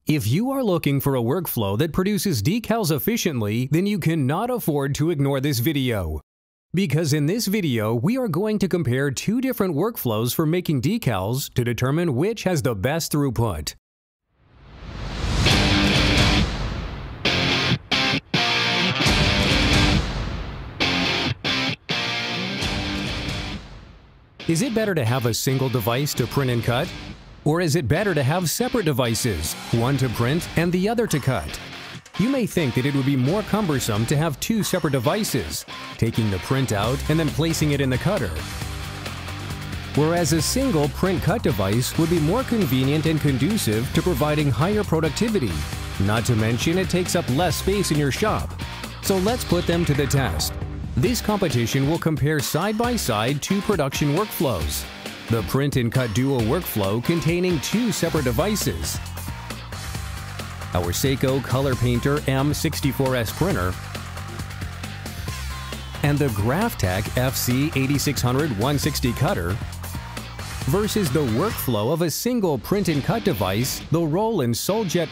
If you are looking for a workflow that produces decals efficiently, then you cannot afford to ignore this video. Because in this video, we are going to compare two different workflows for making decals to determine which has the best throughput. Is it better to have a single device to print and cut? Or is it better to have separate devices, one to print and the other to cut? You may think that it would be more cumbersome to have two separate devices, taking the print out and then placing it in the cutter. Whereas a single print-cut device would be more convenient and conducive to providing higher productivity. Not to mention it takes up less space in your shop. So let's put them to the test. This competition will compare side-by-side two production workflows. The print and cut duo workflow containing two separate devices, our Seiko Colorpainter M-64s printer, and the Graphtec FC8600 160 cutter, versus the workflow of a single print and cut device, the Roland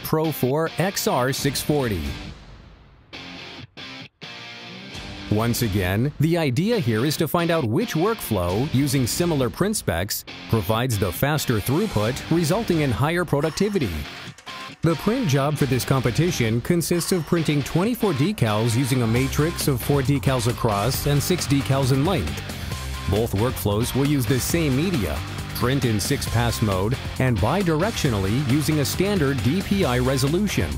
Pro 4 XR-640. Once again, the idea here is to find out which workflow, using similar print specs, provides the faster throughput, resulting in higher productivity. The print job for this competition consists of printing 24 decals using a matrix of 4 decals across and 6 decals in length. Both workflows will use the same media, print in 6-pass mode, and bidirectionally using a standard DPI resolution.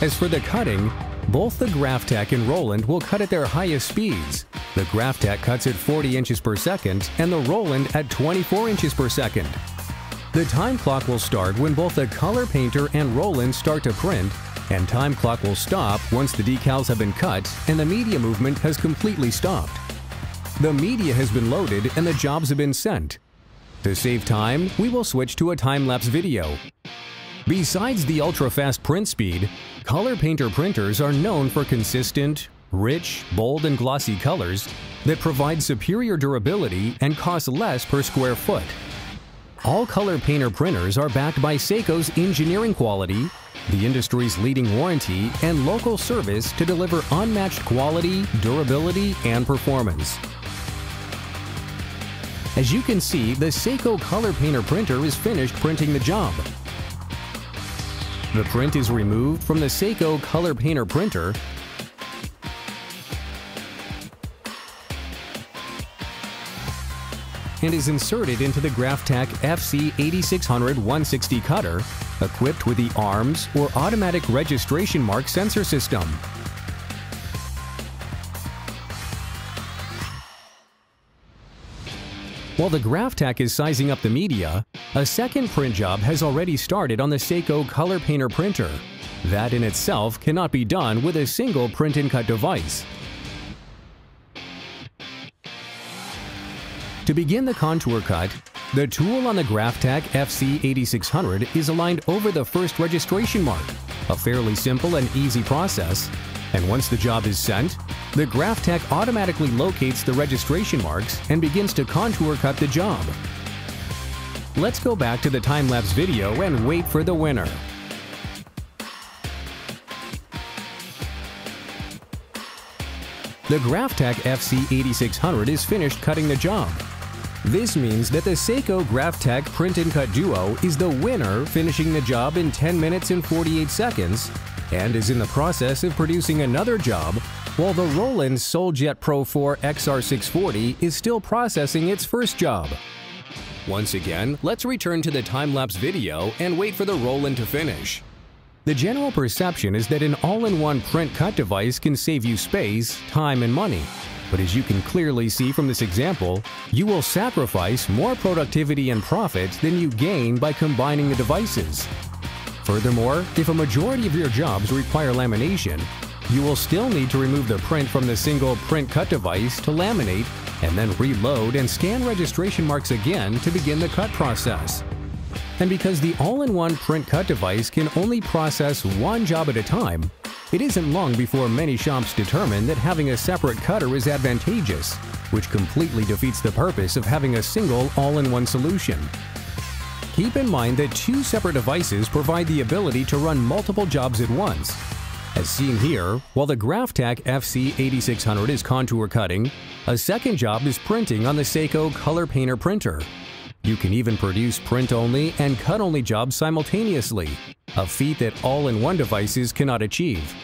As for the cutting, both the Graphtec and Roland will cut at their highest speeds. The Graphtec cuts at 40 inches per second and the Roland at 24 inches per second. The time clock will start when both the Colorpainter and Roland start to print, and time clock will stop once the decals have been cut and the media movement has completely stopped. The media has been loaded and the jobs have been sent. To save time, we will switch to a time-lapse video. Besides the ultra-fast print speed, Colorpainter printers are known for consistent, rich, bold, and glossy colors that provide superior durability and cost less per square foot. All Colorpainter printers are backed by Seiko's engineering quality, the industry's leading warranty, and local service to deliver unmatched quality, durability, and performance. As you can see, the Seiko Colorpainter printer is finished printing the job. The print is removed from the Seiko Colorpainter printer and is inserted into the Graphtec FC8600 160 cutter, equipped with the ARMS or Automatic Registration Mark sensor system. While the Graphtec is sizing up the media, a second print job has already started on the Seiko Colorpainter printer. That in itself cannot be done with a single print and cut device. To begin the contour cut, the tool on the Graphtec FC8600 is aligned over the first registration mark, a fairly simple and easy process, and once the job is sent, the Graphtec automatically locates the registration marks and begins to contour cut the job. Let's go back to the time-lapse video and wait for the winner. The Graphtec FC8600 is finished cutting the job. This means that the Seiko Graphtec Print and Cut Duo is the winner, finishing the job in 10 minutes and 48 seconds, and is in the process of producing another job, while the Roland Pro 4 XR-640 is still processing its first job. Once again, let's return to the time-lapse video and wait for the Roland to finish. The general perception is that an all-in-one print-cut device can save you space, time, and money. But as you can clearly see from this example, you will sacrifice more productivity and profit than you gain by combining the devices. Furthermore, if a majority of your jobs require lamination, you will still need to remove the print from the single print-cut device to laminate, and then reload and scan registration marks again to begin the cut process. And because the all-in-one print-cut device can only process one job at a time, it isn't long before many shops determine that having a separate cutter is advantageous, which completely defeats the purpose of having a single all-in-one solution. Keep in mind that two separate devices provide the ability to run multiple jobs at once. As seen here, while the Graphtec FC8600 is contour cutting, a second job is printing on the Seiko Colorpainter printer. You can even produce print-only and cut-only jobs simultaneously, a feat that all-in-one devices cannot achieve.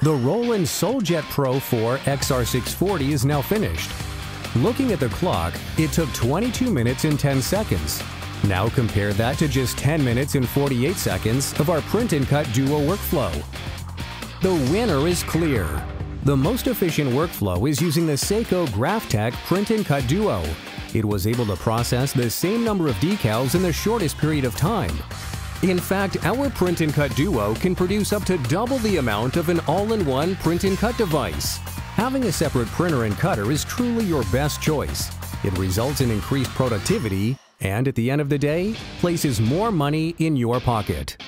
The Roland Pro 4 XR-640 is now finished. Looking at the clock, it took 22 minutes and 10 seconds. Now compare that to just 10 minutes and 48 seconds of our print and cut duo workflow. The winner is clear. The most efficient workflow is using the Seiko Graphtec Print and Cut Duo. It was able to process the same number of decals in the shortest period of time. In fact, our Print and Cut Duo can produce up to double the amount of an all-in-one print and cut device. Having a separate printer and cutter is truly your best choice. It results in increased productivity and, at the end of the day, places more money in your pocket.